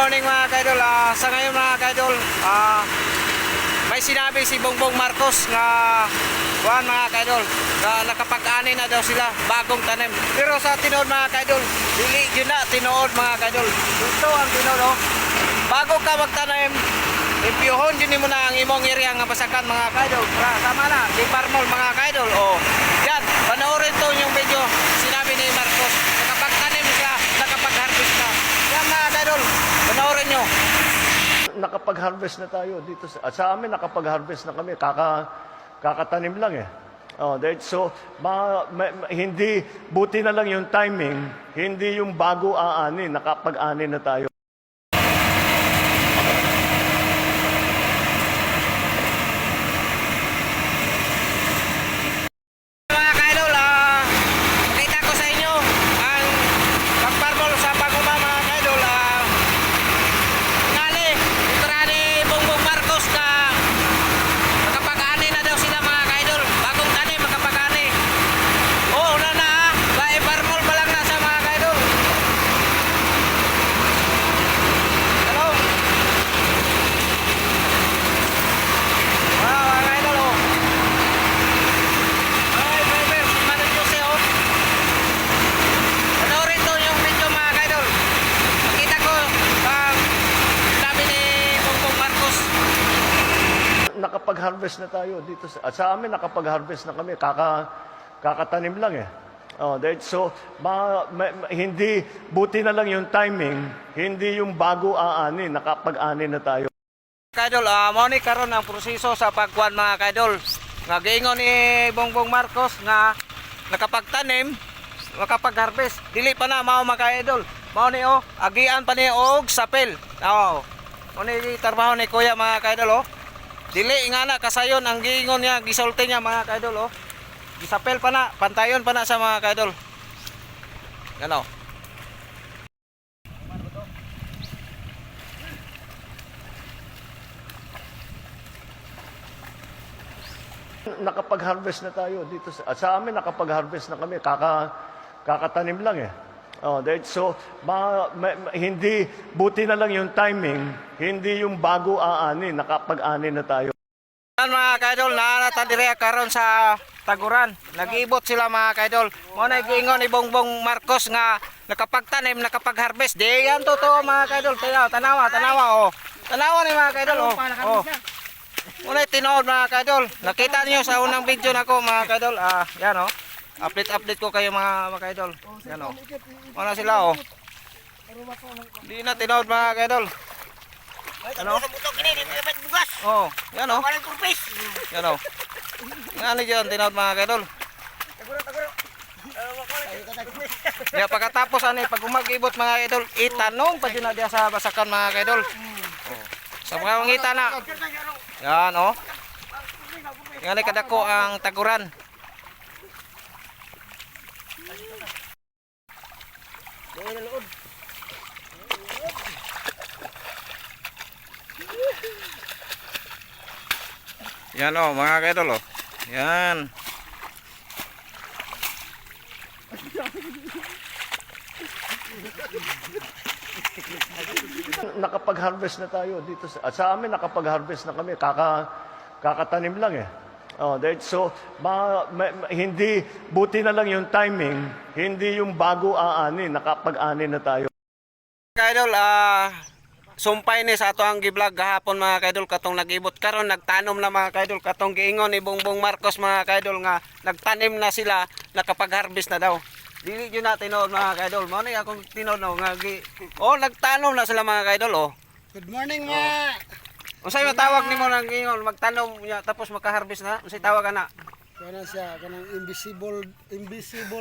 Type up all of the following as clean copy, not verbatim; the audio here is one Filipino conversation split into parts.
Morning mga kaidol. Sa ngayon mga kaidol, may sinabi si Bongbong Marcos na mga kaidol, nakapag-ani na daw sila bagong tanim. Pero sa tinood mga kaidol, dili yun na tinood mga kaidol. Ito ang tinood, oh. Bago ka magtanim, impyuhon din mo na ang imong area nga basakan mga kaidol. Sama na, di parmol mga kaidol. Oh. Yan, panoorin to yung video. Sinabi ni Marcos, nakapag-tanim siya, nakapag-harvest na. Yan mga kaidol, panoorin nyo. Nakapag-harvest na tayo dito sa amin, nakapag-harvest na kami, kakatanim lang eh. So hindi, buti na lang yung timing, hindi yung bago aani, nakapag-ani na tayo. Mga kaidol, pakita ko sa inyo ang pagparmol sa paguma mga kaidol. Ni Bongbong Marcos na makapag-ani na daw sila mga kaidol. Bagong tanim makapag-ani. Oo, una na parmol pa lang na sa mga kaidol. Hello? Mga kaidol, oh. Ay, driver, Manon Jose, oh. Panoorin to yung video mga kaidol. Makita ko ang sabi ni Bongbong Marcos. Nakapag-harvest na tayo dito sa amin, nakapag-harvest na kami, kakatanim lang eh. So hindi, buti na lang yung timing, hindi yung bago aani, nakapag-ani na tayo. Kaidol, mo ni karon ang proseso sa pagkuan mga kaidol. Nga giingon ni Bongbong Marcos nga nakapagtanim, makapag-harvest. Dili pa na mao mga kaidol. Mao ni agian pa ni og sapel. Mo ni trabaho ni kuya mga kaidol, oh. Dili nga na kasayon ang giingon niya, gisulti niya mga kaidol, oh. Gisapel pa na, pantayon pa na sa mga kaidol. Gano. Nakapag-harvest na tayo dito sa amin, nakapag-harvest na kami, kakatanim lang eh. So hindi, buti na lang yung timing, hindi yung bago aani, nakapag-ani na tayo. Mga kaidol, naanatadire karon sa Taguran. Nag-iibot sila mga kaidol. Mo na giingon ni Bongbong Marcos nga nakapagtanim, nakapag-harvest. Di yan totoo mga kaidol. Tanawa, oh. Tanawa ni mga kaidol, oh. Muna tinood mga kaidol. Nakita niyo sa unang video nako mga kaidol. Yan, oh. Update ko kayo mga kaidol. Yan, oh. Muna sila, oh. Di na tinood mga kaidol. Ano? Oh, yan, oh. Yan, oh. Yan dyan, tinood mga kaidol. Ya, pagkatapos pag umag-ibot mga kaidol, itanong pa dyan na diya sa basakan mga kaidol. Oh. Sa mga ngita na. Yan, oh. Yan ay kadako ang Taguran. Yan, oh, mga kaidol, oh. Yan. Nakapag-harvest na tayo dito sa amin, nakapag-harvest na kami, kakatanim lang eh. So hindi, buti na lang yung timing, hindi yung bago aani, nakapag-ani na tayo. Kaidol, sumpay ni sa ato ang giblog gahapon mga kaidol katong nag-ibot karon nagtanom na mga kaidol katong giingon ni Bongbong Marcos mga kaidol nga nagtanim na sila, nakapag-harvest na daw. Dili yun na tinood mga kaidol. Mao ni akong tinood nga nagtanom na sila mga kaidol, oh. Good morning mga. Unsay matawag nimo nang giingon magtanom niya tapos maka-harvest na? Unsay tawag ana? Kana siya kanang invisible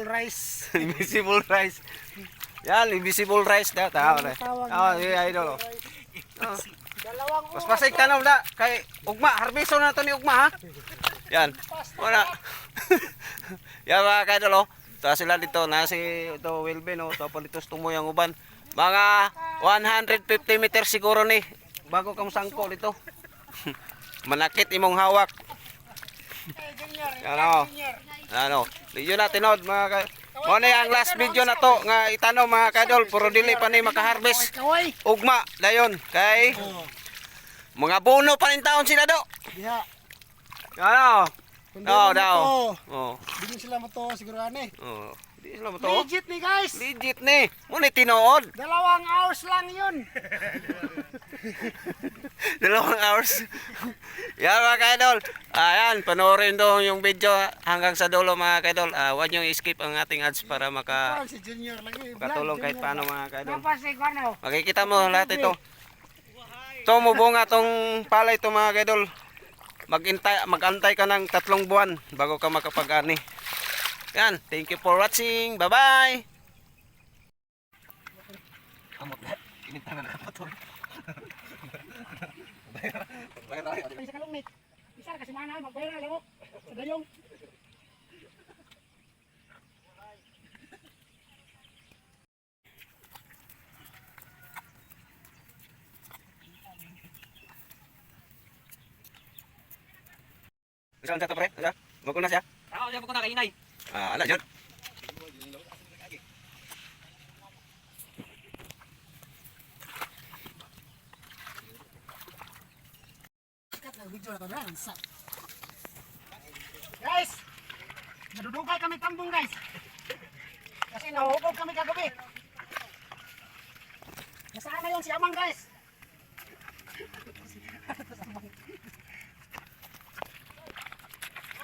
rice. Invisible rice. Yan, invisible rice daw tawag na. Idol, oh. Mas pasig tanom da kay ugma, harbiso na to ni ugma ha. Yan. Wala. Yan mga kaidol, oh. Ito sila dito na si ito Wilben, oh. Tapos dito tumuyang uban. Mga 150 meters siguro ni bago kang sangko dito. Manakit imong hawak. Yan, oh. Ano, video na tinod mga ka. Mo na ang last video na to nga itano mga kaidol, puro dili pa ni makaharvest. Kaway. Ugma dayon kay Oh. mga buno pa rin taon sila do. Diha. Ano? Kundi Oo mo daw. to. Oh. Bigyan sila mo to siguro ani. Oh. Di sila mo to. Legit ni guys. Legit ni. Mo ni tinuod. 2 hours lang yun. 2 hours. Yan mga kaidol. Ayan, panoorin daw yung video hanggang sa dulo mga kaidol. Huwag nyo i-skip ang ating ads para Si Junior lagi. makatulong kahit paano mga kaidol. Napasig ano. Makikita mo lahat ito. Ito mubunga tong palay ito mga kaidol. Mag-antay ka ng 3 buwan bago ka makapag-ani. Yan, thank you for watching. Bye-bye. Isa ka lumit. Isa kasi mana magbayra lang mo. Sa dayong. Saan sa to pre? Ano? Magkuna siya? Oo, siya po na kainay. Ala dyan. Kat na video na to na. Guys. Nadudugay kami tambong guys. Kasi nahuhubog kami kagabi. Nasaan na yun si Amang guys?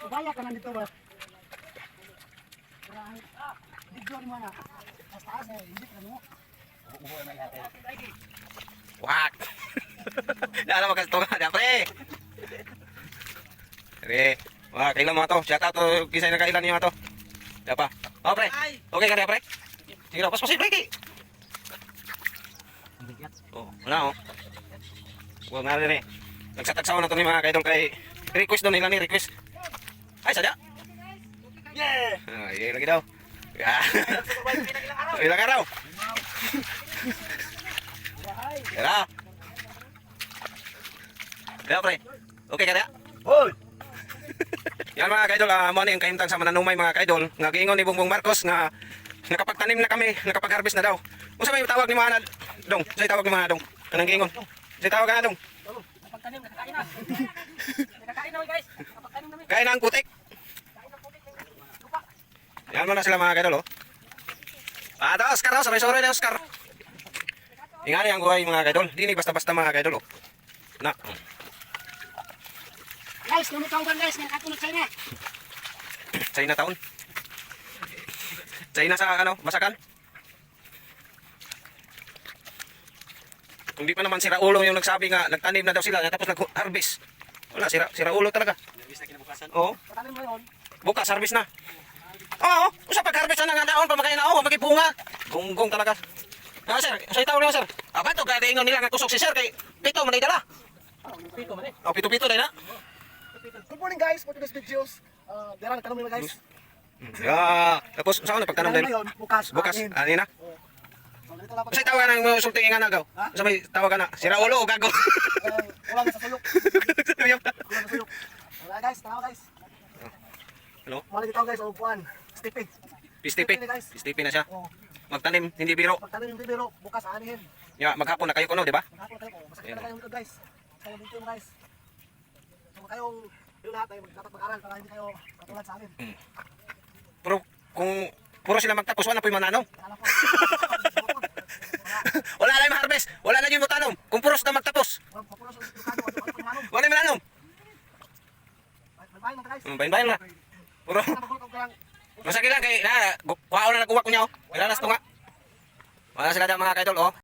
Ubaya ka na dito ba? Video ni mana. Sa taas eh, hindi ka mo. Wak. Dala mo kasi ito nga, pre. Pre. Wah, kailan mo to? Shout out to kisay na kailan niyo to. Dapa. Oh, pre. Okay ka na, pre? Sige na, pas-pasin, pre. Oh, wala oh. Huwag nga rin eh. Nagsatagsaw na to ni mga kaidol kay request daw nila ni request. Ay, sadya. Yeah! Ay, lagi daw. Ilang araw? Kaya. Kaya pre. Okay ka na? Hoy! Yan mga kaidol, mo yung kahimtang sa mananumay mga kaidol. Nga giingon ni Bongbong Marcos nga nakapagtanim na kami, nakapag-harvest na daw. Kung sa may tawag ni mga dong, sa tawag ni mga dong. Kanang giingon. Sa tawag ka na dong. Pagtanim, nakakain na. Nakakain na guys. Pagtanim namin. Kain na ang putik. Yan mo na sila mga kaidol, oh. Ito, Oscar, oh. Sabay-sabay na Oscar. Ingani ang buhay mga kaidol. Di ni basta-basta mga kaidol, oh. Na. Guys, lumitaw guys, ng katulad sa inyo. China taon. China sa ano, Basakan. Kung di pa naman sira ulo yung nagsabi nga nagtanim na daw sila tapos nag-harvest. Wala, sira ulo talaga. Oo. Patalim mo yun. Bukas harvest na. Oo, usa pag-harvest na nga daon pa makain na magibunga. Gunggong talaga. Sir, sa itaw niyo sir. Aba to kada ingon nila nga kusog si sir kay pito man ay dala. Pito man eh. Oh, pito-pito dai na. Good morning guys, for today's videos. Dara nagtanong nila guys. Ya, tapos sa ano pagtanong din? Bukas. Bukas, ani na. So, dito lang Sa tawagan ng mga sulting nga nagaw. Sa may tawagan na sira ulo o gago. wala na sa sulok. Wala na sa sulok. Wala guys, tanaw guys. Ano? Wala dito guys, upuan. Stipi. Pistipi na siya. Magtanim, hindi biro. Pagtanim yung bibiro, bukas aanihin. Ya, maghapon na kayo kuno, di ba? Maghapon kayo po. Basta kita kayong likod guys. Kayo dito mo guys. So kayong yung lahat ay dapat mag-aral para hindi kayo katulad sa amin. Pero kung puro sila magtapos, wala po yung mananong. Alam po. Wala na yung harvest, wala na yung mutanong. Kung puro sila magtapos, Papulo sa Ilocano, ano po yung manong? wala yung mananong. Bayan na guys. Bayan na. Puro, Napagulog ko lang. masakit lang kay, kuha na nag-uwak ko niya, oh. Wala na nga. Wala sila dyan mga kaidol, oh.